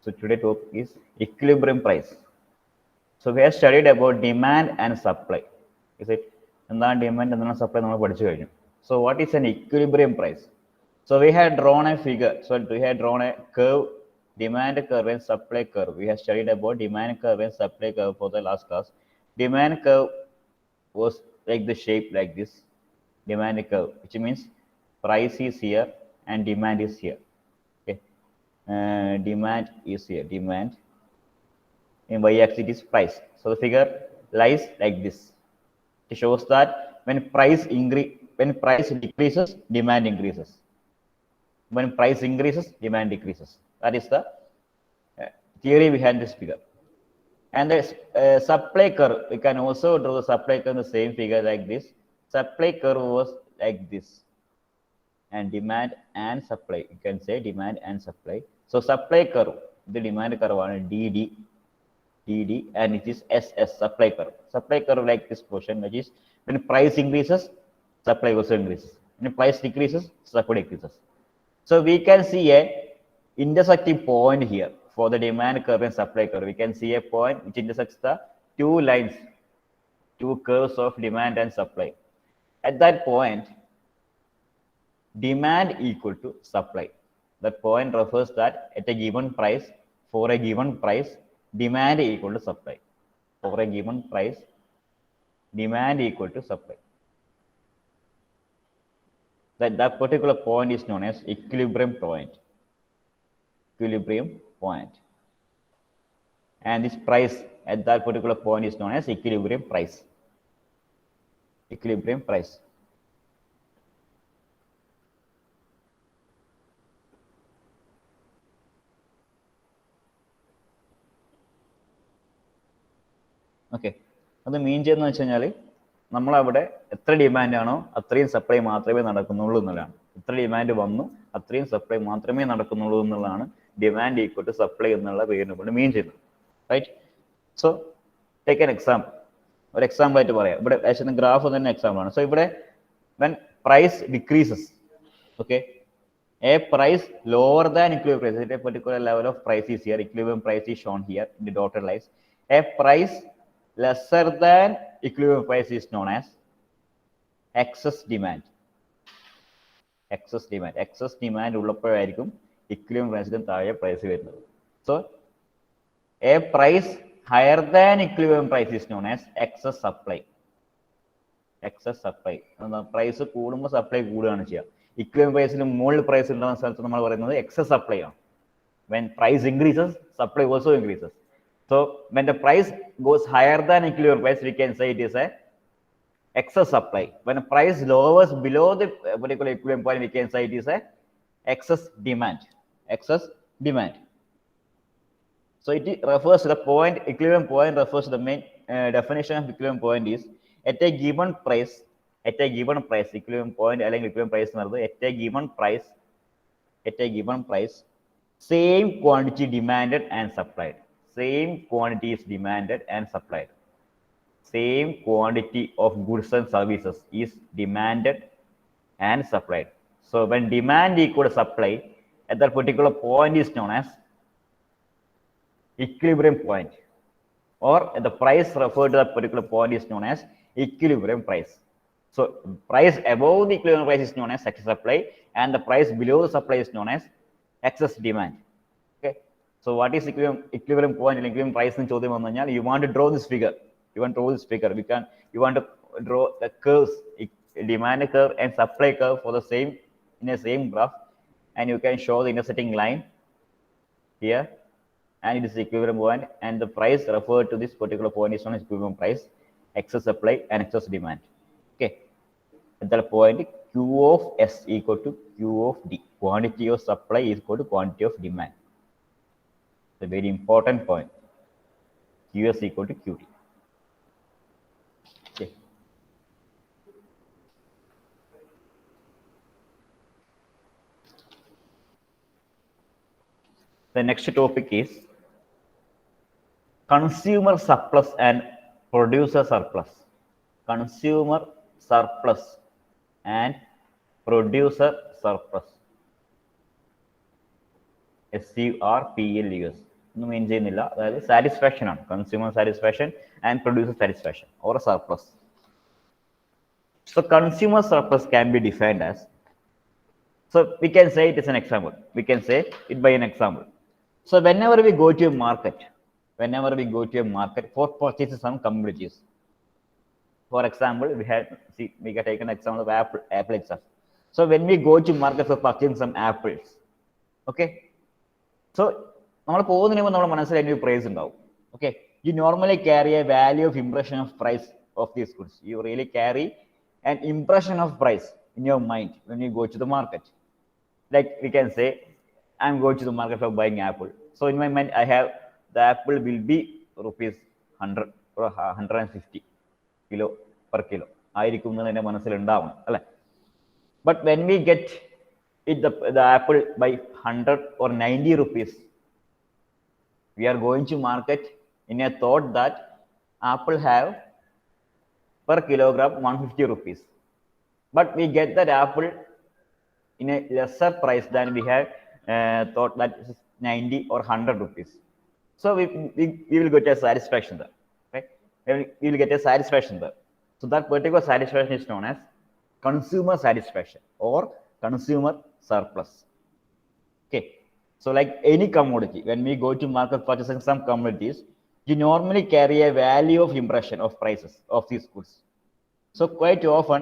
So today topic is equilibrium price. So we have studied about demand and supply. Is it? And then demand and supply. So what is an equilibrium price? So we had drawn a figure. So we had drawn a curve, demand curve and supply curve. We have studied about demand curve and supply curve for the last class. Demand curve was like the shape like this. Demand curve, which means price is here and demand is here. Okay. Demand is here. Demand in y-axis is price. So the figure lies like this. It shows that when price decreases, demand increases. When price increases, demand decreases. That is the theory behind this figure. And the supply curve, we can also draw the supply curve in the same figure like this. Supply curve was like this. And demand and supply, you can say demand and supply. So supply curve, the demand curve on DD, and it is SS, supply curve. Supply curve like this portion, which is when price increases, supply also increases. When price decreases, supply decreases. So we can see a intersecting point here for the demand curve and supply curve. We can see a point which intersects the two lines, two curves of demand and supply. At that point, demand equal to supply. That point refers that at a given price, for a given price, demand equal to supply. For a given price, demand equal to supply. That particular point is known as equilibrium point. Equilibrium point. And this price at that particular point is known as equilibrium price. Equilibrium price. Okay, അത് മീൻ ചെയ്യുന്നത് വെച്ച് കഴിഞ്ഞാൽ നമ്മളവിടെ എത്ര demand ആണോ അത്രയും supply മാത്രമേ നടക്കുന്നുള്ളൂ എന്നുള്ളതാണ്. എത്ര ഡിമാൻഡ് വന്നു അത്രയും സപ്ലൈ മാത്രമേ നടക്കുന്നുള്ളൂ എന്നുള്ളതാണ് ഡിമാൻഡ് ഈക്വൽ ടു സപ്ലൈ എന്നുള്ള പേരിനെ കൊണ്ട് മീൻ ചെയ്യുന്നത്. Right. So take an example. ഒരു എക്സാമ്പിൾ ആയിട്ട് പറയാം. ഇവിടെ ആക്ച്വലി ഗ്രാഫ് തന്നെ എക്സാമ്പിൾ ആണ്. സോ ഇവിടെ when price decreases, okay, a price lower than equilibrium price, at a particular level of price is here, equilibrium price is shown here in the dotted lines. A price lesser than equilibrium price is known as excess demand. Excess demand. Excess demand ഉള്ളപ്പോഴായിരിക്കും equilibrium price താഴെ price വരുന്നത്. So a price higher than equilibrium price is known as excess supply. Excess supply. Price കൂടുമ്പോൾ supply കൂടുകയാണ് ചെയ്യുക. Equilibrium പ്രൈസിന് മുകളിൽ price ഉണ്ടാകുന്ന സ്ഥലത്ത് നമ്മൾ പറയുന്നത് എക്സസ് സപ്ലൈ ആണ്. When price increases, supply also increases. So when the price goes higher than equilibrium price, we can say it is a excess supply. When the price lowers below the particular equilibrium point, we can say it is a excess demand. Excess demand. So it refers to the point, equilibrium point refers to the main definition of equilibrium point is at a given price, equilibrium point അല്ലെങ്കിൽ equilibrium price എന്ന് പറയുന്നത് at a given price, same quantity demanded and supplied. Same quantity is demanded and supplied. Same quantity of goods and services is demanded and supplied. So when demand equal to supply, at that particular point is known as equilibrium point, or the price referred to that particular point is known as equilibrium price. So price above the equilibrium price is known as excess supply, and the price below the supply is known as excess demand. Okay. So what is equilibrium point and equilibrium price in ചോദ്യം വന്നു കഴിഞ്ഞാൽ you want to draw this figure. You want to draw the curves, demand curve and supply curve for the same in a same graph, and you can show the intersecting line here, and it is the equilibrium point, and the price referred to this particular point is known as equilibrium price, excess supply and excess demand. Okay. At that point, Q of S equal to Q of D. Quantity of supply is equal to quantity of demand. It's a very important point. QS equal to QD. Okay. The next topic is consumer surplus and producer surplus. Consumer surplus and producer surplus. SURPLUS. ഒന്നും മീൻ ചെയ്യുന്നില്ല. അതായത് satisfaction ആണ്, consumer satisfaction and producer satisfaction or surplus. So consumer surplus can be defined as, so we can say it is an example. We can say it by an example. So whenever we go to a market, for purchasing some commodities, for example, we can take an example of apple itself. So when we go to market for purchasing some apples, okay, so നമ്മൾ പോകുന്നതിന് മുമ്പ് നമ്മുടെ മനസ്സിൽ അതിൻ്റെ ഒരു price ഉണ്ടാവും. Okay, you normally carry a value of impression of price of these goods. You really carry an impression of price in your mind when you go to the market. Like we can say, I'm going to the market for buying apple. So in my mind, I have the apple will be rupees 100 or 150 kilo per kilo. ആയിരിക്കും എന്ന് എൻ്റെ മനസ്സിലുണ്ടാവണം അല്ലേ. But when we get it the apple by 100 or 90 rupees, we are going to market in a thought that apple have per kilogram 150 rupees, but we get that apple in a lesser price than we have thought that is 90 or 100 rupees. So we will get a satisfaction there. Okay, we will get a satisfaction there. So that particular satisfaction is known as consumer satisfaction or consumer surplus. Okay, so like any commodity, when we go to market purchasing some commodities, you normally carry a value of impression of prices of these goods. So quite often,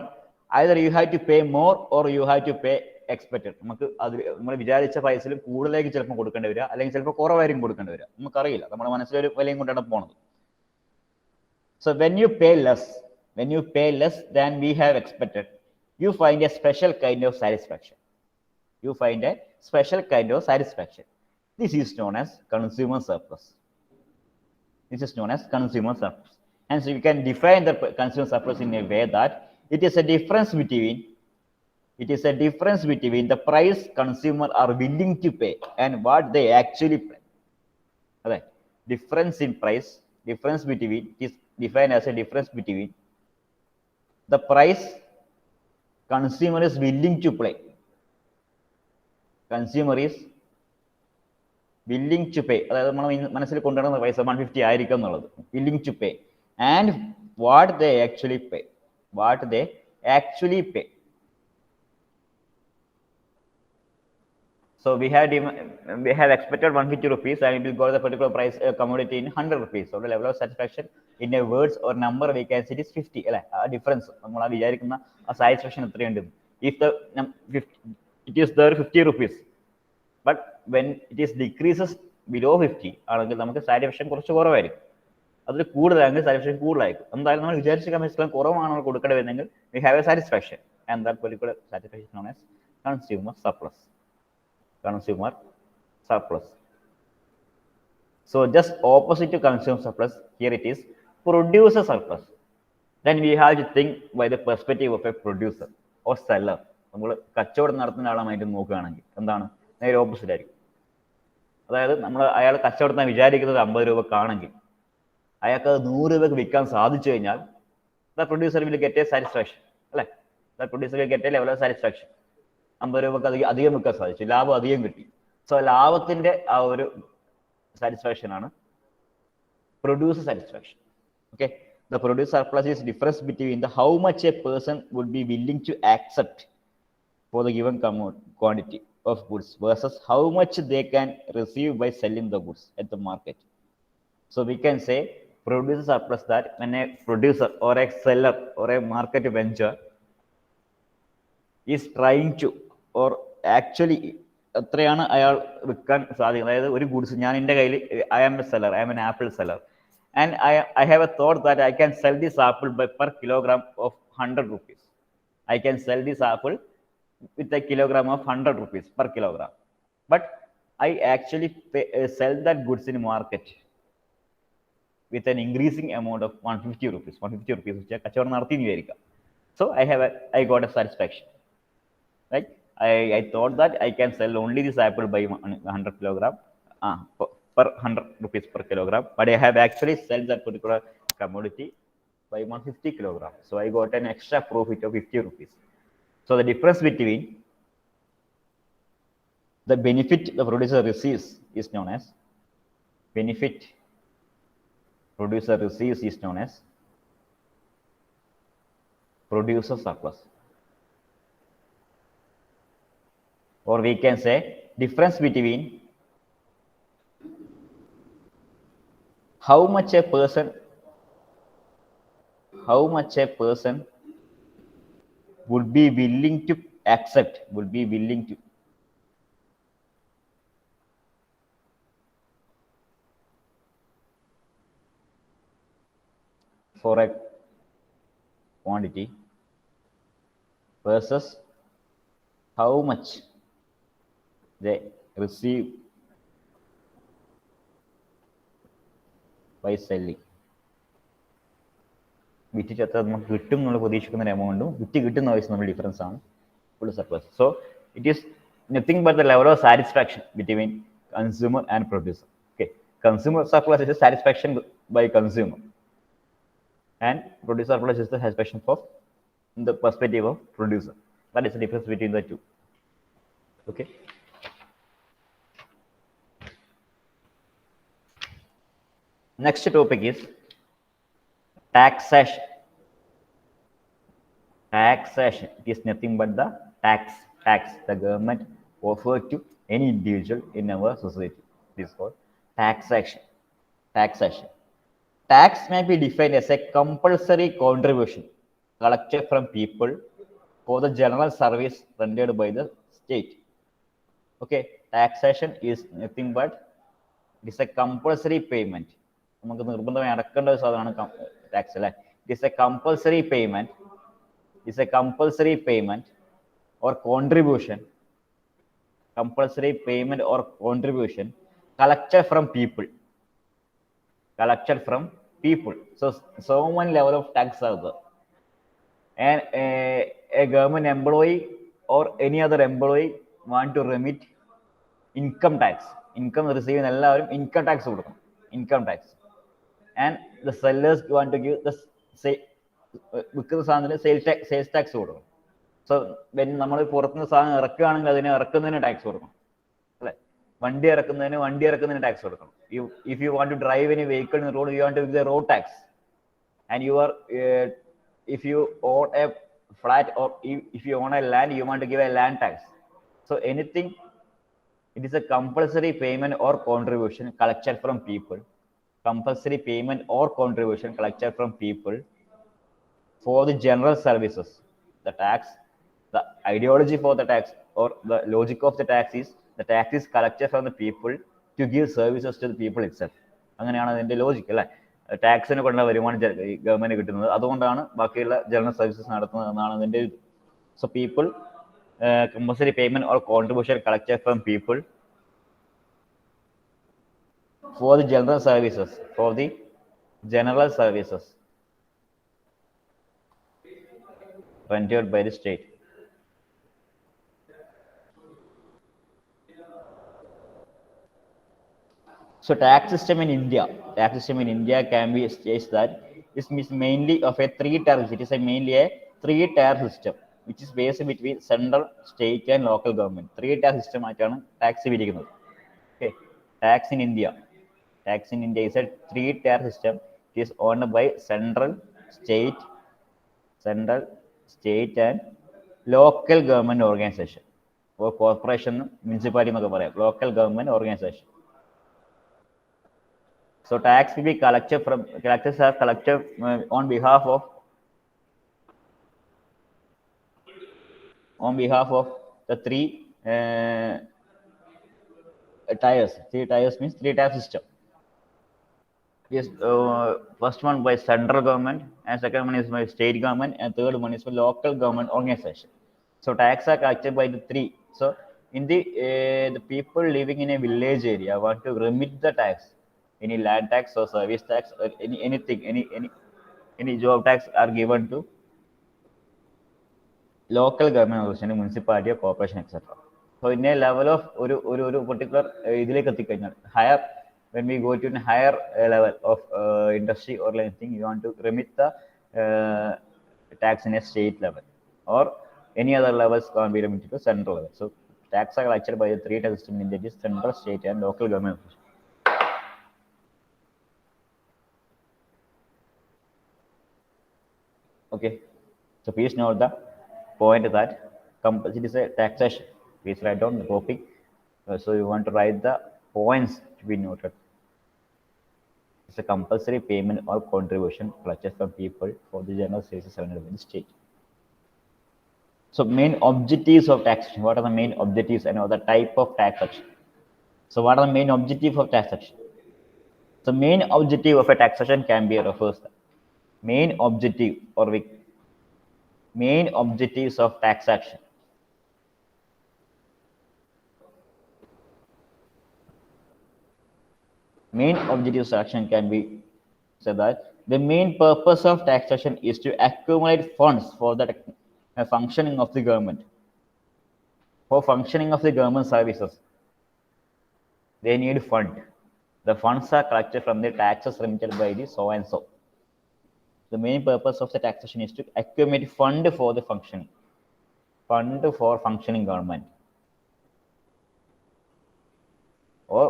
either you have to pay more or you have to pay expected. നമുക്ക് അത് നമ്മൾ വിചാരിച്ച പ്രൈസിൽ കൂടുതലേക്ക് ചിലപ്പോൾ കൊടുക്കേണ്ടി വരിക, അല്ലെങ്കിൽ ചിലപ്പോൾ കുറവായിരിക്കും കൊടുക്കേണ്ടി വരിക. നമുക്കറിയില്ല, നമ്മുടെ മനസ്സിലൊരു വിലയും കൊണ്ടാണ് പോണത്. So when you pay less than we have expected, you find a special kind of satisfaction. This is known as consumer surplus. And so you can define the consumer surplus in a way that it is a difference between the price consumer are willing to pay and what they actually pay. Okay. Difference between is defined as a difference between the price consumer is willing to pay. Willing to pay, അതായത് നമ്മൾ മനസ്സിൽ കൊണ്ടുവരുന്ന പൈസ 150 ആയിരിക്കും എന്നുള്ളത്, willing to pay, and what they actually pay. So we have expected 150 rupees and it will go to the particular price commodity in 100 rupees. So the level of satisfaction in a words or number we can say it is 50 അല്ലേ. ആ difference നമ്മൾ ആ വിചാരിക്കുന്ന ആ satisfaction എത്രയുണ്ട്. If it is there 50 rupees, but when it is decreases below 50 ആണെങ്കിൽ നമുക്ക് satisfaction കുറച്ച് കുറവായിരിക്കും. അതിൽ കൂടുതലാണെങ്കിൽ സാറ്റിസ്ഫാക്ഷൻ കൂടുതലായിരിക്കും. എന്തായാലും നമ്മൾ വിചാരിച്ച കമ്മിഷൻ കുറവാണ് കൊടുക്കേണ്ടി വരുന്നെങ്കിൽ we have a satisfaction, and that particular satisfaction is known as consumer surplus. So just opposite to consumer surplus, here it is producer surplus. Then we have to think by the perspective of a producer or seller. നമ്മൾ കച്ചവടം നടത്തുന്ന ആളായിട്ട് നോക്കുകയാണെങ്കിൽ എന്താണ് നേരെ opposite ആയിരിക്കും. അതായത് നമ്മൾ അയാൾ കച്ചവടത്തിന് വിചാരിക്കുന്നത് 50 രൂപക്കാണെങ്കിൽ അയാൾക്ക് അത് 100 രൂപക്ക് വിൽക്കാൻ സാധിച്ചു കഴിഞ്ഞാൽ the producer will get a satisfaction അല്ലേ. The producer will get a level of satisfaction. 50 രൂപക്ക് അധികം വിൽക്കാൻ സാധിച്ചു, ലാഭം അധികം കിട്ടി. സോ ലാഭത്തിന്റെ ആ ഒരു സാറ്റിസ്ഫാക്ഷൻ ആണ് producer satisfaction. Okay, the producer surplus is difference between the how much a person would be willing to accept for the given quantity of goods versus how much they can receive by selling the goods at the market. So we can say producer surplus, that when a producer or a seller or a market venture is trying to or actually എത്രയാണ് അയാൾ വിൽക്കാൻ സാധിക്കുന്നത്. അതായത് ഒരു goods ഞാൻ എൻ്റെ കയ്യിൽ I am an apple seller and I have a thought that I can sell this apple by per kilogram of 100 rupees. I can sell this apple with a kilogram of 100 rupees per kilogram, but I actually sell that goods in market with an increasing amount of 150 rupees which കച്ചവടം നടത്തി എന്ന് വിചാരിക്കാം. So I got a satisfaction, right? I thought that I can sell only this apple by 100 kilogram per 100 rupees per kilogram, but I have actually sold that particular commodity by 150 kilogram. So I got an extra profit of 50 rupees. So the difference between the benefit the producer receives is known as benefit producer receives is known as producer surplus. Or we can say difference between how much a person would be willing to accept, for a quantity versus how much they receive by selling. വിറ്റിട്ട് എത്ര നമുക്ക് കിട്ടും എന്നുള്ള പ്രതീക്ഷിക്കുന്ന ഒരു എമൗണ്ടും വിറ്റ് കിട്ടുന്ന പൈസ നമ്മൾ ഡിഫറൻസ് ആണ് full surplus. So it is nothing but the level of satisfaction between consumer and producer. Okay, consumer surplus is satisfaction by consumer and producer surplus is the satisfaction of in the perspective of producer. That is the difference between the two. Okay. Next topic is taxation. Taxation, it is nothing but the tax the government offered to any individual in our society. This is called taxation. Tax may be defined as a compulsory contribution collected from people for the general service rendered by the state. Okay, taxation is nothing but it is a compulsory payment. നമുക്ക് നിർബന്ധമായി അടക്കേണ്ട ഒരു സാധനമാണ് tax അല്ലേ. It is a compulsory payment or contribution collected from people. So one level of tax are there, and a government employee or any other employee want to remit income tax. Income receiving എല്ലാവരും income tax കൊടുക്കണം, income tax. And the sellers want to give the വിൽക്കുന്ന സാധനത്തിന് sales tax കൊടുക്കണം. So when നമ്മൾ പുറത്തുനിന്ന് സാധനം ഇറക്കുകയാണെങ്കിൽ അതിനെ ഇറക്കുന്നതിന് tax കൊടുക്കണം അല്ലേ. വണ്ടി ഇറക്കുന്നതിന് ടാക്സ് കൊടുക്കണം. If you want to drive any vehicle in the road, you want to give the road tax. And you are if you own a flat or if you own a land, you want to give a land tax. So anything, it is a compulsory payment or contribution collected from people. For the general services. The ideology for the tax or the logic of the tax is the tax is collected from the people to give services to the people itself. അങ്ങനെയാണ് അതിന്റെ logic അല്ലേ. ടാക്സിനെ കൊണ്ടുള്ള വരുമാനം government കിട്ടുന്നത്, അതുകൊണ്ടാണ് ബാക്കിയുള്ള general services നടത്തുന്നത് എന്നാണ് അതിന്റെ. So people compulsory payment or contribution collected from people for the general services rendered by the state. So tax system in India can be stated that it is mainly of a three-tier. It is mainly a three-tier system which is based between central, state and local government. Three-tier system ആയിട്ടാണ് tax വിധിക്കുന്നത്. Okay, tax in India is a three-tier system. It is owned by central, state and local government organization or corporation, municipality എന്നൊക്കെ പറയാം, local government organization. So tax will be collected on behalf the three tiers. Three tiers means three-tier system. Yes, first one by central government, and second one is by state government, and third one is by local government organization. So tax are collected by the three. So in the people living in a village area want to remit the tax, any land tax or service tax or any job tax are given to local government organization, municipality or corporation, etc. So in a level of ഒരു particular ഇതിലേക്ക് എത്തിക്കഴിഞ്ഞാൽ higher, when we go to a higher level of industry or anything, you want to remit the tax in a state level or any other levels can be remitted to central level. So tax are collected by the three tax system in India: central, state and local government. Okay, so please note the point that it is a taxation. Please write down the topic. So you want to write the points to be noted. It's a compulsory payment or contribution collected from people for the general services rendered by the state. So main objectives of taxation. What are the main objectives and other type of taxation? So what are the main objectives of taxation? The main objective of a taxation can be refers to main objective or main objectives of taxation. Main objectives of action can be said that the main purpose of taxation is to accumulate funds for the functioning of the government. For functioning of the government services, they need fund. The funds are collected from the taxes remitted by the so and so. The main purpose of the taxation is to accumulate fund for the functioning. Fund for functioning government. Or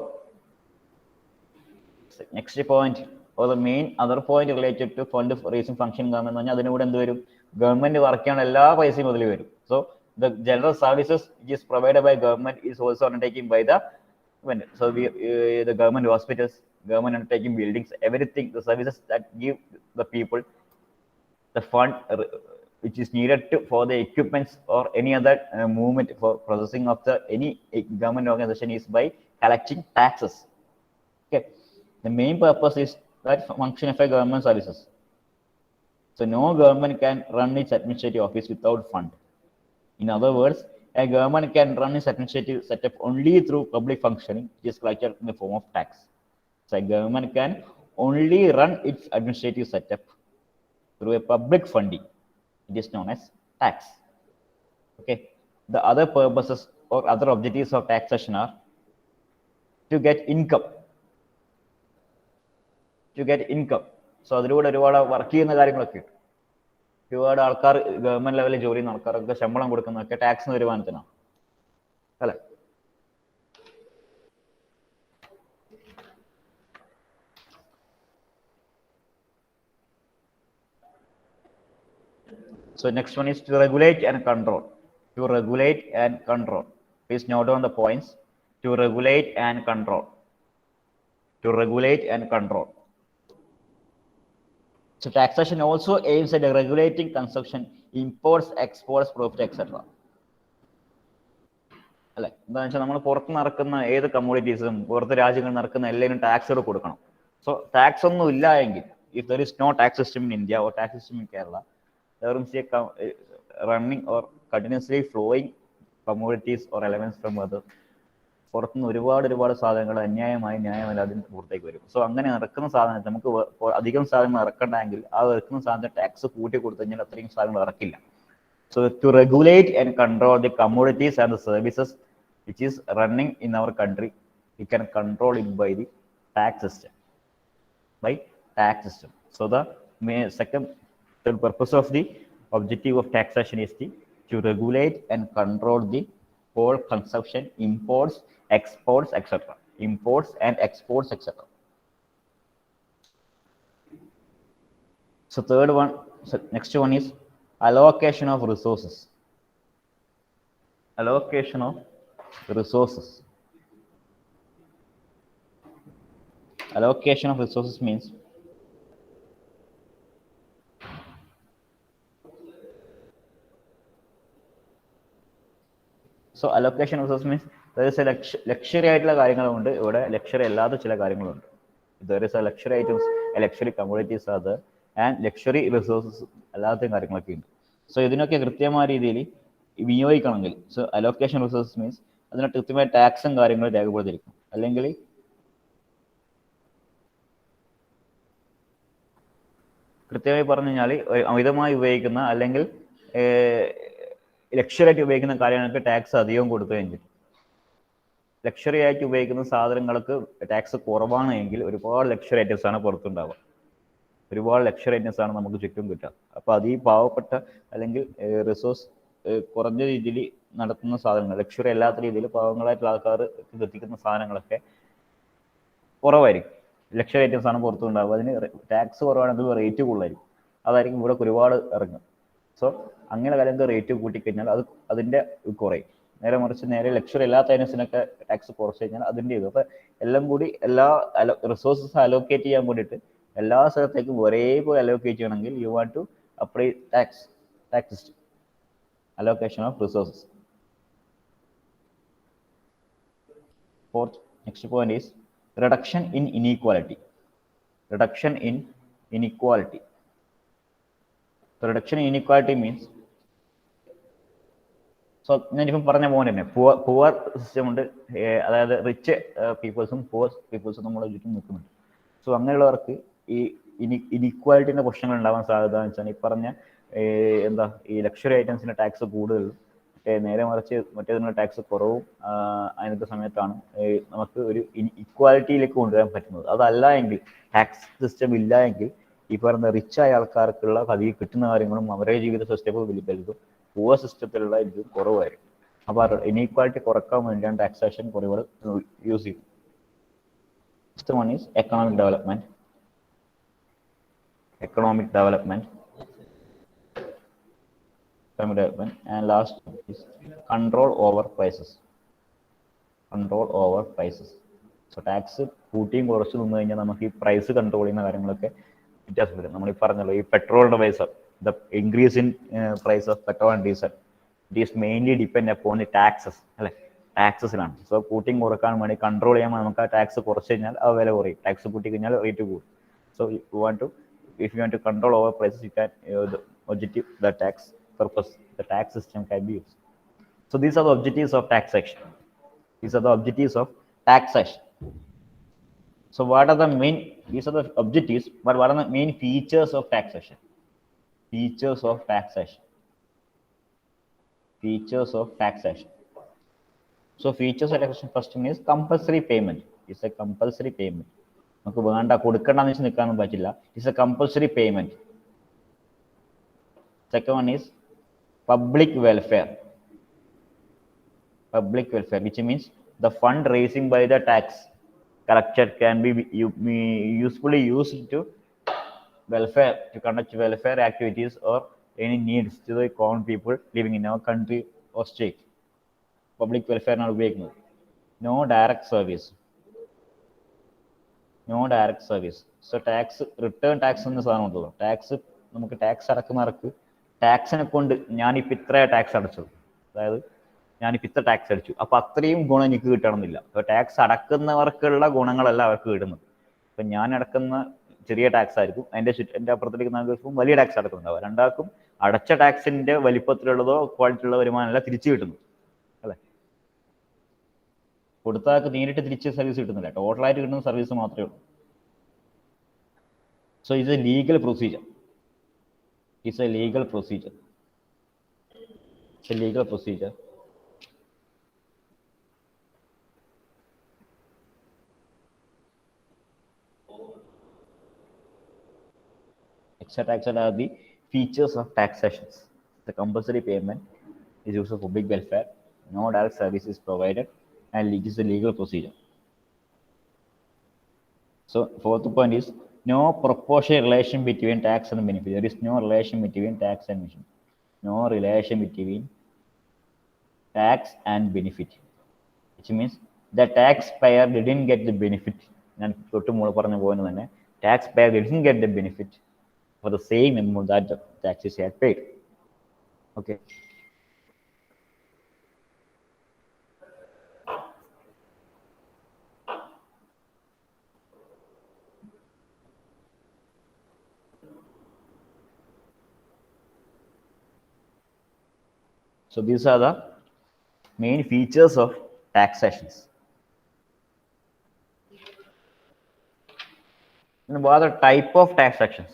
next point, or the main other point related to fund for raising functioning government എന്ന് പറഞ്ഞാൽ അതിനൂടെ എന്ത് വരും? Government work ചെയ്യാനുള്ള എല്ലാ പൈസയും അതിൽ വരും. So the general services which is provided by government is also undertaken by the government. So the government hospitals, government undertaking buildings, everything, the services that give the people the fund which is needed for the equipments or any other movement for processing of the any government organization is by collecting taxes. Okay, the main purpose is that function of a government services. So no government can run its administrative office without fund. In other words, a government can run its administrative setup only through public functioning, which is collected in the form of tax. So a government can only run its administrative setup through a public funding. It is known as tax. Okay, the other purposes or other objectives of taxation are to get income. To get income. So അതിലൂടെ ഒരുപാട് work ചെയ്യുന്ന കാര്യങ്ങളൊക്കെ ഒരുപാട് ആൾക്കാർ government ലെവലിൽ ജോലി ചെയ്യുന്ന ആൾക്കാരൊക്കെ ശമ്പളം കൊടുക്കുന്നതൊക്കെ ടാക്സ് വരുമാനത്തിനാണ് അല്ലെ. So next one is to regulate and control. To regulate and control. Please note down the points. To regulate and control. To regulate and control. So taxation also aims at regulating consumption, imports, exports, profit, etc. അല്ലെ, എന്താണെന്ന് വെച്ചാൽ നമ്മൾ പുറത്ത് നടക്കുന്ന ഏത് കമ്മോഡിറ്റീസും പുറത്ത് രാജ്യങ്ങളിൽ നടക്കുന്ന എല്ലാവരും ടാക്സുകൾ കൊടുക്കണം. സോ ടാക്സ് ഒന്നും ഇല്ല എങ്കിൽ, if there is no tax system in India or tax system in Kerala, there will be a running or continuously flowing commodities or elements from other. പുറത്തുനിന്ന് ഒരുപാട് സാധനങ്ങൾ ന്യായമല്ല അതിന് പുറത്തേക്ക് വരും. സോ അങ്ങനെ ഇറക്കുന്ന സാധനം നമുക്ക് അധികം സാധനങ്ങൾ ഇറക്കണ്ടെങ്കിൽ ആ ഇറക്കുന്ന സാധനം ടാക്സ് കൂട്ടി കൊടുത്തു കഴിഞ്ഞാൽ അത്രയും സാധനങ്ങൾ ഇറക്കില്ല. So to regulate and control the commodities and the services which is running in our country, we can control it by the tax system. By tax system. So the second purpose of the objective of taxation is to regulate and control the whole consumption, imports, exports, etc. Imports and exports, etc. So third one, so next one is allocation of resources. Allocation of resources. Allocation of resources means so allocation of resources means there is a luxury ആയിട്ടുള്ള കാര്യങ്ങളുണ്ട്, ഇവിടെ luxury അല്ലാത്ത ചില കാര്യങ്ങളുണ്ട്. There is a luxury items, a luxury commodities are there and luxury resources അല്ലാത്ത കാര്യങ്ങളൊക്കെ ഉണ്ട്. So ഇതിനൊക്കെ കൃത്യമായ രീതിയിൽ വിനിയോഗിക്കണമെങ്കിൽ, സോ അലോക്കേഷൻ റിസോഴ്സസ് മീൻസ് അതിനൊക്കെ കൃത്യമായ ടാക്സും കാര്യങ്ങളും രേഖപ്പെടുത്തിയിരിക്കും. അല്ലെങ്കിൽ കൃത്യമായി പറഞ്ഞു കഴിഞ്ഞാൽ അമിതമായി ഉപയോഗിക്കുന്ന അല്ലെങ്കിൽ ലക്ഷറി ആയിട്ട് ഉപയോഗിക്കുന്ന കാര്യങ്ങൾക്ക് ടാക്സ് അധികം കൊടുക്കുകയും ചെയ്യും. ലക്ഷറി ആയിട്ട് ഉപയോഗിക്കുന്ന സാധനങ്ങൾക്ക് ടാക്സ് കുറവാണ് എങ്കിൽ ഒരുപാട് ലക്ഷറി ഐറ്റംസ് ആണ് പുറത്തുണ്ടാവുക. ഒരുപാട് ലക്ഷറി ഐറ്റംസ് ആണ് നമുക്ക് ചുറ്റും കിട്ടുക. അപ്പോൾ അത് ഈ പാവപ്പെട്ട അല്ലെങ്കിൽ റിസോഴ്സ് കുറഞ്ഞ രീതിയിൽ നടത്തുന്ന സാധനങ്ങൾ, ലക്ഷറി അല്ലാത്ത രീതിയിൽ പാവങ്ങളായിട്ടുള്ള ആൾക്കാർ എത്തിക്കുന്ന സാധനങ്ങളൊക്കെ കുറവായിരിക്കും. ലക്ഷറി ഐറ്റംസ് ആണ് പുറത്തുണ്ടാവുക. അതിന് ടാക്സ് കുറവാണെങ്കിൽ റേറ്റ് കൂടുതലായിരിക്കും. അതായിരിക്കും ഇവിടെ ഒരുപാട് ഇറങ്ങും. സോ അങ്ങനെ കാര്യങ്ങൾക്ക് റേറ്റ് കൂട്ടിക്കഴിഞ്ഞാൽ അതിൻ്റെ കുറയും. നേരെ മറിച്ച് നേരെ ലക്ഷറി ഇല്ലാത്ത ഐറ്റംസിനൊക്കെ ടാക്സ് കുറച്ച് കഴിഞ്ഞാൽ അതിൻ്റെ ഇത്. അപ്പോൾ എല്ലാം കൂടി എല്ലാ റിസോഴ്സസ് അലോക്കേറ്റ് ചെയ്യാൻ വേണ്ടിയിട്ട് എല്ലാ സ്ഥലത്തേക്കും ഒരേപോലെ അലോക്കേറ്റ് ചെയ്യണമെങ്കിൽ you want to apply tax system, allocation of resources. Fourth, next point is reduction in inequality. Reduction in inequality. So reduction in inequality means, so ഞാനിപ്പം പറഞ്ഞ പോലെ തന്നെ പുവർ സിസ്റ്റം ഉണ്ട്, അതായത് റിച്ച് പീപ്പിൾസും പുവർ പീപ്പിൾസും നമ്മളെ ചുറ്റും നിൽക്കുന്നുണ്ട്. സോ അങ്ങനെയുള്ളവർക്ക് ഈ ഇനിക്വാലിറ്റിൻ്റെ പ്രശ്നങ്ങൾ ഉണ്ടാവാൻ സാധ്യത എന്ന് വെച്ചാൽ ഈ പറഞ്ഞ ഈ ലക്ഷറി ഐറ്റംസിൻ്റെ ടാക്സ് കൂടുതലും നേരെ മറിച്ച് മറ്റേതിനുള്ള ടാക്സ് കുറവും അതിനത്തെ സമയത്താണ് നമുക്ക് ഒരു ഇക്വാലിറ്റിയിലേക്ക് കൊണ്ടുവരാൻ പറ്റുന്നത്. അതല്ല എങ്കിൽ, ടാക്സ് സിസ്റ്റം ഇല്ല എങ്കിൽ ഈ പറഞ്ഞ റിച്ചായ ആൾക്കാർക്കുള്ള പതിവ് കിട്ടുന്ന കാര്യങ്ങളും അവരുടെ ജീവിത സിസ്റ്റം വലുതും പുവർ സിസ്റ്റത്തിലുള്ള ഇത് കുറവായിരിക്കും. അപ്പോൾ ഇനീക്വാലിറ്റി കുറക്കാൻ വേണ്ടിയാണ് ടാക്സേഷൻ കുറവുകൾ യൂസ് ചെയ്യും. Next one is economic development. And last is control over prices. So tax കൂട്ടിയും കുറച്ച് നിന്ന് കഴിഞ്ഞാൽ നമുക്ക് ഈ പ്രൈസ് കൺട്രോൾ ചെയ്യുന്ന കാര്യങ്ങളൊക്കെ വ്യത്യാസം വരും. നമ്മൾ ഈ പറഞ്ഞല്ലോ, ഈ പെട്രോളിന്റെ പൈസ, the increase in price of petrol and diesel, it is mainly depend upon the taxes, അല്ലെ, ടാക്സസിലാണ്. സോ കൂട്ടിയും കുറക്കാൻ വേണ്ടി കൺട്രോൾ ചെയ്യാൻ നമുക്ക് ആ ടാക്സ് കുറച്ച് കഴിഞ്ഞാൽ ആ വില കുറയും, ടാക്സ് കൂട്ടി കഴിഞ്ഞാൽ റേറ്റ് കൂടും. So if you want to control over prices, you can objective the tax purpose, the tax system can be used. So these are the objectives of taxation. So what are the main, these are the objectives, but what are the main features of taxation? Features of taxation. So features of taxation, first one is compulsory payment. It's a compulsory payment. നമുക്ക് വേണ്ട കൊടുക്കണ്ടെന്ന് വെച്ച് നിൽക്കാനൊന്നും പറ്റില്ല. It's A compulsory payment. Second one is public welfare, which means the fund raising by the tax collector can be usefully used to conduct welfare activities or any needs to the common people living in our country or state. Public welfare ആണ് ഉപയോഗിക്കുന്നത്. No direct service. So tax, return tax എന്ന സാധനം ഉണ്ടല്ലോ, tax നമുക്ക് tax അടക്കുന്നവർക്ക് ടാക്സിനെ കൊണ്ട് ഞാനിപ്പോൾ ഇത്ര tax അടച്ചു, അതായത് ഞാനിപ്പോൾ ഇത്ര ടാക്സ് അടിച്ചു, അപ്പോൾ അത്രയും ഗുണം എനിക്ക് കിട്ടണമെന്നില്ല. അപ്പോൾ ടാക്സ് അടക്കുന്നവർക്കുള്ള ഗുണങ്ങളല്ല അവർക്ക് കിട്ടുന്നത്. ഇപ്പം ഞാൻ അടക്കുന്ന ചെറിയ ടാക്സ് ആയിരിക്കും, എൻ്റെ അപ്പുറത്തേക്ക് നാൽക്കും വലിയ ടാക്സ് അടക്കുന്നുണ്ടാവുക. രണ്ടാൾക്കും അടച്ച ടാക്സിൻ്റെ വലിപ്പത്തിലുള്ളതോ ക്വാളിറ്റിയുള്ള വരുമാനമല്ല തിരിച്ചു കിട്ടുന്നു, അല്ലേ. കൊടുത്താൾക്ക് നേരിട്ട് തിരിച്ച് സർവീസ് കിട്ടുന്നില്ല, ടോട്ടലായിട്ട് കിട്ടുന്ന സർവീസ് മാത്രമേ ഉള്ളൂ. So it's A legal procedure. Extra taxes are the features of taxations. The compulsory payment is used for public welfare. No direct service is provided, and it is a legal procedure. So fourth point is no proportional relation between tax and benefit. There is no relation between tax and benefit. Which means the taxpayer didn't get the benefit. ഞാൻ തൊട്ട് മുകളിൽ പറഞ്ഞ പോലെ തന്നെ taxpayer didn't get the benefit for the same amount that the taxes had paid. Okay. So these are the main features of taxations. And what are the type of taxations?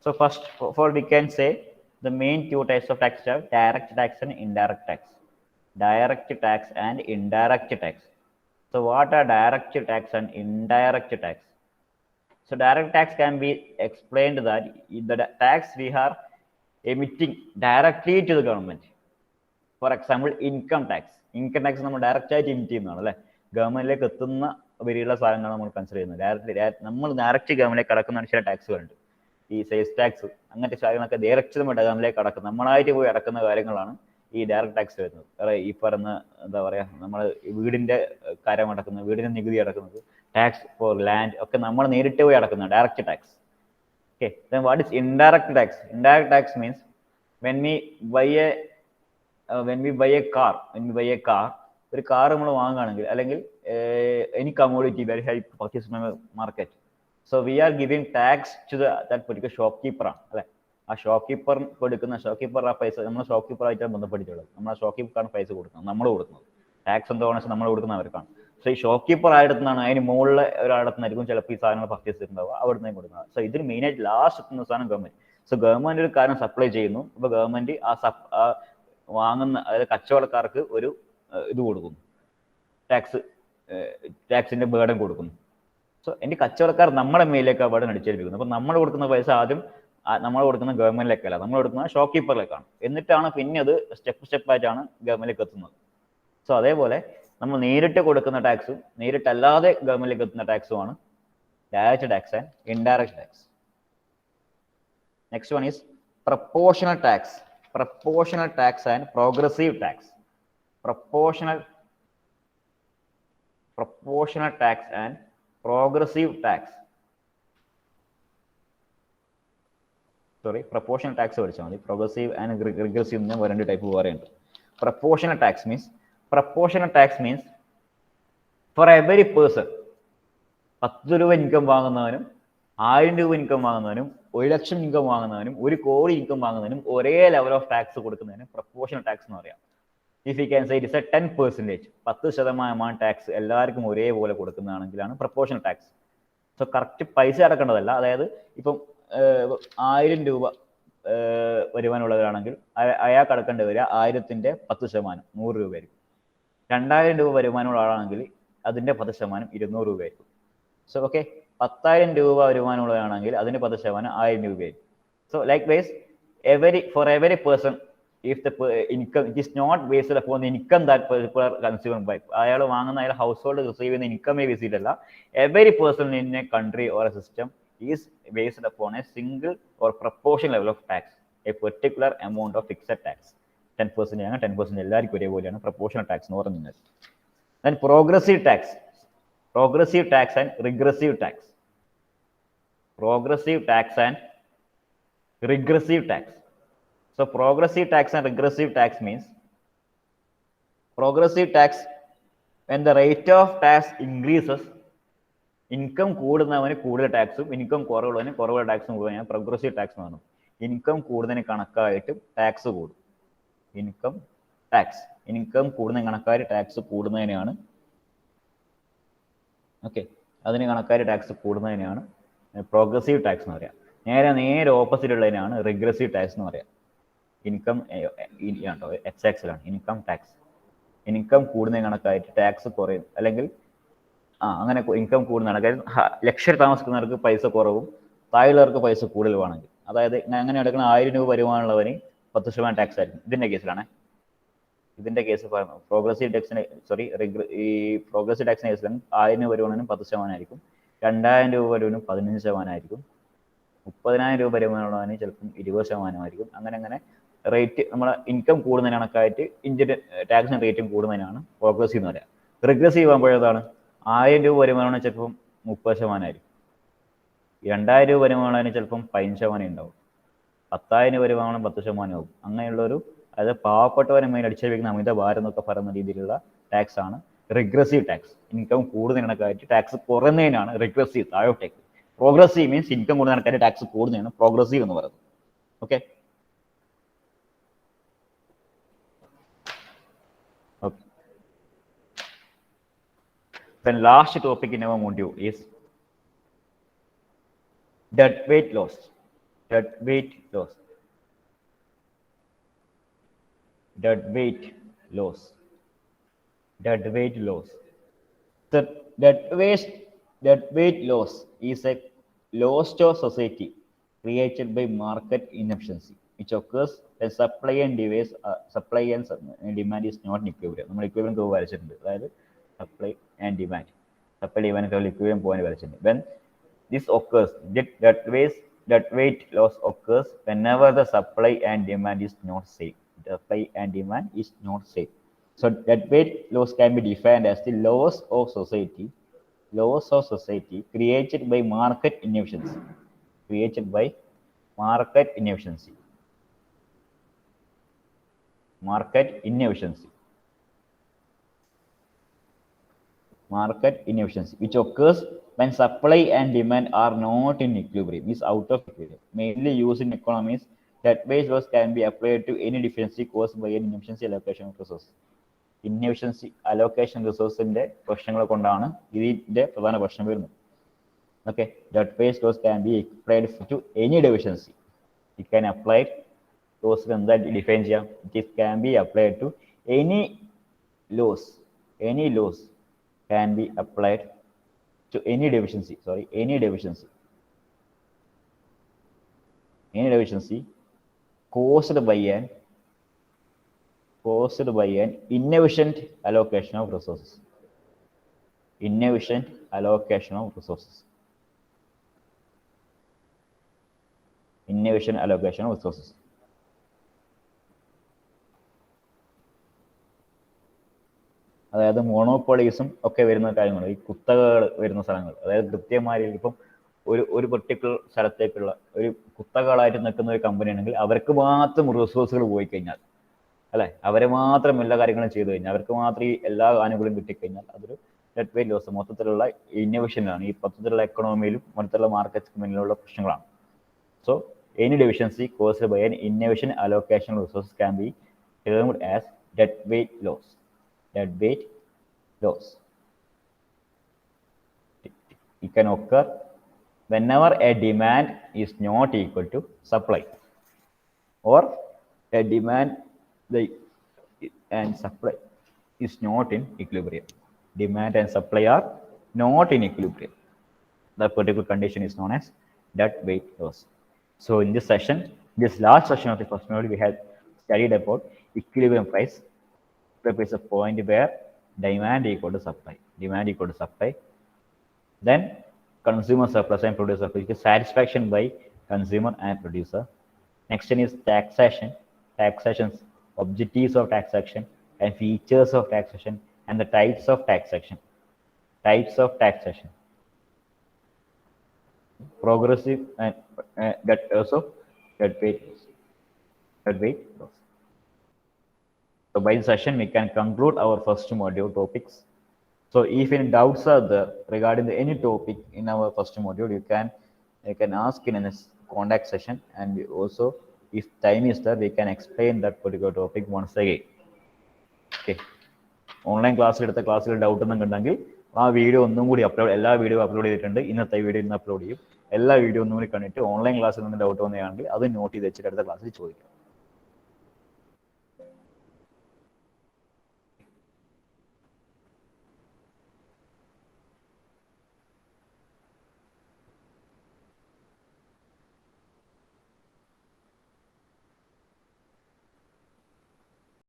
So first of all, we can say the main two types of tax are direct tax and indirect tax. So what are direct tax and indirect tax? So direct tax can be explained that the tax we are emitting directly to the government. For example, income tax നമ്മൾ direct ആയിട്ട് emit ചെയ്യുന്നതാണ്, അല്ലേ. ഗവൺമെന്റിലേക്ക് എത്തുന്ന വരെയുള്ള സാധനങ്ങൾ നമ്മൾ consider ചെയ്യുന്നത്. നമ്മൾ ഡയറക്റ്റ് ഗവൺമെന്റിലേക്ക് കടക്കുന്ന ചില ടാക്സുകളുണ്ട്. ഈ സെയിൽസ് ടാക്സ് അങ്ങനത്തെ കാര്യങ്ങളൊക്കെ ഡയറക്റ്റ് ഗവൺമെന്റിലേക്ക് കടക്കും, നമ്മളായിട്ട് പോയി അടക്കുന്ന കാര്യങ്ങളാണ് ഈ ഡയറക്റ്റ് ടാക്സ് വരുന്നത്. വേറെ ഈ പറഞ്ഞ എന്താ പറയാ, നമ്മൾ വീടിന്റെ കാര്യം അടക്കുന്നത്, വീടിന്റെ നികുതി അടക്കുന്നത്, ടാക്സ് ഫോർ ലാൻഡ് ഒക്കെ നമ്മൾ നേരിട്ട് പോയി അടക്കുന്നത് direct tax. Okay, then what is indirect tax? Indirect tax means when we buy a car, ഒരു കാർ നമ്മൾ വാങ്ങുകയാണെങ്കിൽ, അല്ലെങ്കിൽ any commodity that help purchase in the market, so we are giving tax to that particular shopkeeper ആണ് അല്ലെ. ആ ഷോപ്കീപ്പർ കൊടുക്കുന്ന, ഷോപ്കീപ്പർ ആ പൈസ നമ്മൾ ഷോപ്കീപ്പർ ആയിട്ടാണ് ബന്ധപ്പെട്ടിട്ടുള്ളത്. നമ്മൾ ആ ഷോപ്കീപ്പറാണ് പൈസ കൊടുക്കുന്നത്, നമ്മൾ കൊടുക്കുന്നത്. ടാക്സ് എന്താണെന്ന് വെച്ചാൽ നമ്മൾ കൊടുക്കുന്ന അവർക്കാണ്. സോ ഈ ഷോപ്കീപ്പർ ആയിടത്തുനിന്നാണ്, അതിന് മുകളിൽ ഒരാളത്തുനിന്നായിരിക്കും ചിലപ്പോൾ ഈ സാധനങ്ങൾ പർച്ചേസ് ചെയ്തിട്ടുണ്ടാവുക, അവിടെ നിന്ന് കൊടുക്കുന്നത്. സോ ഇതിന് മെയിനായിട്ട് ലാസ്റ്റ് എത്തുന്ന സാധനം ഗവൺമെന്റ്. സോ ഗവൺമെന്റ് ഒരു കാര്യം സപ്ലൈ ചെയ്യുന്നു, അപ്പോൾ ഗവൺമെന്റ് ആ വാങ്ങുന്ന, അതായത് കച്ചവടക്കാർക്ക് ഒരു ഇത് കൊടുക്കുന്നു, ടാക്സിന്റെ ബേർഡൻ കൊടുക്കുന്നു. സോ എൻ്റെ കച്ചവടക്കാർ നമ്മുടെ മേലേക്ക് ആ ബേർഡൻ അടിച്ചേൽപ്പിക്കുന്നു. അപ്പോൾ നമ്മൾ കൊടുക്കുന്ന പൈസ ആദ്യം നമ്മൾ കൊടുക്കുന്ന ഗവൺമെന്റിലേക്കല്ല, നമ്മൾ കൊടുക്കുന്ന ഷോപ്കീപ്പറിലേക്കാണ്. എന്നിട്ടാണ് പിന്നെ അത് സ്റ്റെപ്പായിട്ടാണ് ഗവൺമെന്റിലേക്ക് എത്തുന്നത്. സോ അതേപോലെ നമ്മൾ നേരിട്ട് കൊടുക്കുന്ന ടാക്സും നേരിട്ടല്ലാതെ ഗവൺമെന്റിലേക്ക് എത്തുന്ന ടാക്സുമാണ് direct tax and indirect tax. Next one is proportional tax. Proportional tax and progressive tax. Proportional tax and progressive tax. Proportional tax പഠിച്ചാൽ മതി. പ്രോഗ്രസീവ് ആൻഡ് റിഗ്രസീവ് എന്ന് രണ്ട് ടൈപ്പ് വേറെയുണ്ട്. Proportional tax means for every person, 10 രൂപ income വാങ്ങുന്നവനും 1000 രൂപ income വാങ്ങുന്നവനും 1 ലക്ഷം income വാങ്ങുന്നവനും 1 കോടി income വാങ്ങുന്നവനും ഒരേ level of tax കൊടുക്കുന്നതിന് പ്രപ്പോർഷണൽ ടാക്സ് എന്ന് പറയാം. If you can say it is A 10%, 10% tax എല്ലാവർക്കും ഒരേപോലെ കൊടുക്കുന്നതാണെങ്കിലാണ് പ്രപ്പോർഷണൽ ടാക്സ്. സോ കറക്റ്റ് പൈസ അടക്കേണ്ടതല്ല. അതായത് ഇപ്പം 1000 രൂപ വരുമാനമുള്ളവരാണെങ്കിൽ അയാൾക്ക് അടക്കേണ്ടി വരിക 1000ന്റെ 10%, 100 രൂപയായിരിക്കും. 2000 രൂപ വരുമാനമുള്ള ആളാണെങ്കിൽ അതിന്റെ 10% 200 രൂപയായിരിക്കും. സോ ഓക്കെ, 10,000 രൂപ വരുമാനമുള്ളതാണെങ്കിൽ അതിന്റെ 10% 1000 രൂപയായിരിക്കും. So likewise for every person, if the income, it is not based upon the income that particular consumer by, അയാൾ വാങ്ങുന്ന, അയാൾ ഹൗസ് ഹോൾഡ് റിസീവ് ചെയ്യുന്ന ഇൻകമേ ബേസ് ചെയ്തിട്ടല്ല. Every person in a country or a system is based upon a single or proportional level of tax, a particular amount of fixed tax. 10% ആണ്, 10% എല്ലാവർക്കും ഒരേപോലെയാണ് proportional tax എന്ന് പറഞ്ഞാൽ. Then progressive tax and regressive tax. Progressive tax and regressive tax. So progressive tax and regressive tax means, progressive tax, when the rate of tax increases, income കൂടുന്നവന് കൂടുതൽ ടാക്സും income കുറവുള്ളവന് കുറവുള്ള ടാക്സും കൂടുന്നതിനാണ് പ്രോഗ്രസീവ് ടാക്സ് എന്ന് പറയുന്നത്. Income കൂടുന്നതിന് കണക്കായിട്ട് tax കൂടും. ഇൻകം കൂടുന്നതിന് കണക്കായിട്ട് ടാക്സ് കൂടുന്നതിനാണ്, ഓക്കെ, അതിന് കണക്കായിട്ട് ടാക്സ് കൂടുന്നതിനാണ് പ്രോഗ്രസീവ് ടാക്സ് എന്ന് പറയാം. നേരെ ഓപ്പോസിറ്റ് ഉള്ളതിനാണ് റിഗ്രസീവ് ടാക്സ് എന്ന് പറയാം. ഇൻകം എക്സാക്സിലാണ് ഇൻകം ടാക്സ്. ഇൻകം കൂടുന്നതിന് കണക്കായിട്ട് ടാക്സ് കുറയും, അല്ലെങ്കിൽ അങ്ങനെ ഇൻകം കൂടുന്നതാണ്. കാര്യം ലക്ഷറി താമസിക്കുന്നവർക്ക് പൈസ കുറവും താഴെയുള്ളവർക്ക് പൈസ കൂടുതലുമാണെങ്കിൽ, അതായത് അങ്ങനെ എടുക്കുന്ന 1000 രൂപ വരുമാനമുള്ളവന് 10% ടാക്സ് ആയിരിക്കും. ഇതിന്റെ കേസ് പ്രോഗ്രസീവ് ടാക്സിന് ഈ പ്രോഗ്രസീവ് ടാക്സിന് കേസിലാണ് 1000 രൂപ വരുമാനം 10% ആയിരിക്കും, 2000 രൂപ വരുമാനം 15% ആയിരിക്കും, 30,000 രൂപ വരുമാനമുള്ളവന് ചിലപ്പം 20% ആയിരിക്കും. അങ്ങനെ റേറ്റ് നമ്മളെ ഇൻകം കൂടുന്നതിന് കണക്കായിട്ട് ഇന്ത്യൻ ടാക്സിന് റേറ്റും കൂടുന്നതിനാണ് പ്രോഗ്രസീവ് എന്ന് പറയാം. റിഗ്രസീവ് ആകുമ്പോഴേതാണ് 1000 രൂപ വരുമാനമാണ് ചിലപ്പം 30% ആയിരിക്കും, 2000 രൂപ വരുമാനമാണ് ചിലപ്പം 15% ഉണ്ടാവും, 10,000 രൂപ വരുമാനം 10% ആവും. അങ്ങനെയുള്ളൊരു, അതായത് പാവപ്പെട്ടവരെ മേൽ അടിച്ചേൽപ്പിക്കുന്ന അമിത ഭാരം എന്നൊക്കെ പറയുന്ന രീതിയിലുള്ള ടാക്സ് ആണ് റിഗ്രസീവ് ടാക്സ്. ഇൻകം കൂടുതൽ കണക്കായിട്ട് ടാക്സ് കുറയുന്നതിനാണ് റിഗ്രസീവ്, താഴോട്ടേക്ക്. പ്രോഗ്രസീവ് മീൻസ് ഇൻകം കൂടുതൽ കണക്കായിട്ട് ടാക്സ് കൂടുന്നതാണ് പ്രോഗ്രസീവ് എന്ന് പറയുന്നത്. Okay, then last topic in our module is deadweight laws. Deadweight laws. The deadweight laws is a low-store society created by market inefficiency, which occurs when supply and demand is not in equilibrium. നമ്മൾ equilibrium curve വരച്ചിട്ടുണ്ട്. അതായത് supply and demand. Supply demand equilibrium point വരച്ചിട്ടുണ്ട്. When this occurs, that weight loss occurs whenever the supply and demand is not same. The supply and demand is not same. So that weight loss can be defined as the loss of society created by market inefficiency. Created by market inefficiency. Market inefficiency. Market inefficiency, which occurs when supply and demand are not in equilibrium, is out of equilibrium. Mainly used in economies, that weight loss can be applied to any deficiency caused by an inefficiency allocation of resources. Inefficiency allocation resource-ന്റെ പ്രശ്നങ്ങൾ കൊണ്ടാണ് ഇതിന്റെ പ്രധാന പ്രശ്നം വരുന്നത്. Okay, that weight loss can be applied to any deficiency. It can apply loss എന്താ define ചെയ്യാം. It can be applied to any loss. Any loss can be applied to any deficiency. Any deficiency caused by an inefficient allocation of resources. Inefficient allocation of resources. Inefficient allocation of resources. അതായത് മോണോപോളീസും ഒക്കെ വരുന്ന കാര്യങ്ങൾ, ഈ കുത്തകകൾ വരുന്ന സ്ഥലങ്ങൾ, അതായത് കൃത്യമായി ഇപ്പം ഒരു പെർട്ടിക്കുലർ സ്ഥലത്തേക്കുള്ള ഒരു കുത്തകകളായിട്ട് നിൽക്കുന്ന ഒരു കമ്പനി ആണെങ്കിൽ അവർക്ക് മാത്രം റിസോഴ്സുകൾ പോയി കഴിഞ്ഞാൽ, അല്ലെ, അവരെ മാത്രം എല്ലാ കാര്യങ്ങളും ചെയ്തു കഴിഞ്ഞാൽ, അവർക്ക് മാത്രം ഈ എല്ലാ ആനുകൂല്യം കിട്ടിക്കഴിഞ്ഞാൽ അതൊരു നെറ്റ് വെയിറ്റ് ലോസ്, മൊത്തത്തിലുള്ള ഇന്നോവേഷനാണ്. ഈ മൊത്തത്തിലുള്ള എക്കണോമിയിലും മൊത്തത്തിലുള്ള മാർക്കറ്റ് മുന്നിലുള്ള പ്രശ്നങ്ങളാണ്. So any deficiency caused by an inefficient allocation of resources can be termed as dead weight loss. Dead weight loss. It can occur whenever a demand is not equal to supply, or a demand and supply is not in equilibrium. Demand and supply are not in equilibrium. That particular condition is known as dead weight loss. So in this session, this last session of the first module, we have studied about equilibrium price. Equilibrium is a point where demand equal to supply. Demand equal to supply. Then consumer surplus and producer surplus, which is satisfaction by consumer and producer. Next one is taxation. Taxation's objectives of taxation and features of taxation and the types of taxation. Types of taxation. Progressive and that also dead weight loss. So by this session we can conclude our first module topics. So if any doubts are there regarding any topic in our first module, you can ask in this contact session, and we also, if time is there, we can explain that particular topic once again. Okay. Online ക്ലാസ്സിൽ എടുത്ത ക്ലാസ്സിൽ doubt ഒന്നും ഉണ്ടെങ്കിൽ ആ video ഒന്നും കൂടി എല്ലാ video upload ചെയ്തിട്ടുണ്ട്. ഇന്നത്തെ വീഡിയോ ഇന്ന് അപ്ലോഡ് ചെയ്യും. എല്ലാ വീഡിയോ ഒന്നും കൂടി കണ്ടിട്ട് ഓൺലൈൻ ക്ലാസ്സിൽ നിന്ന് ഡൗട്ട് വന്നതാണെങ്കിൽ അത് നോട്ട് ചെയ്ത് വെച്ചിട്ട് അടുത്ത ക്ലാസ്സിൽ ചോദിക്കാം.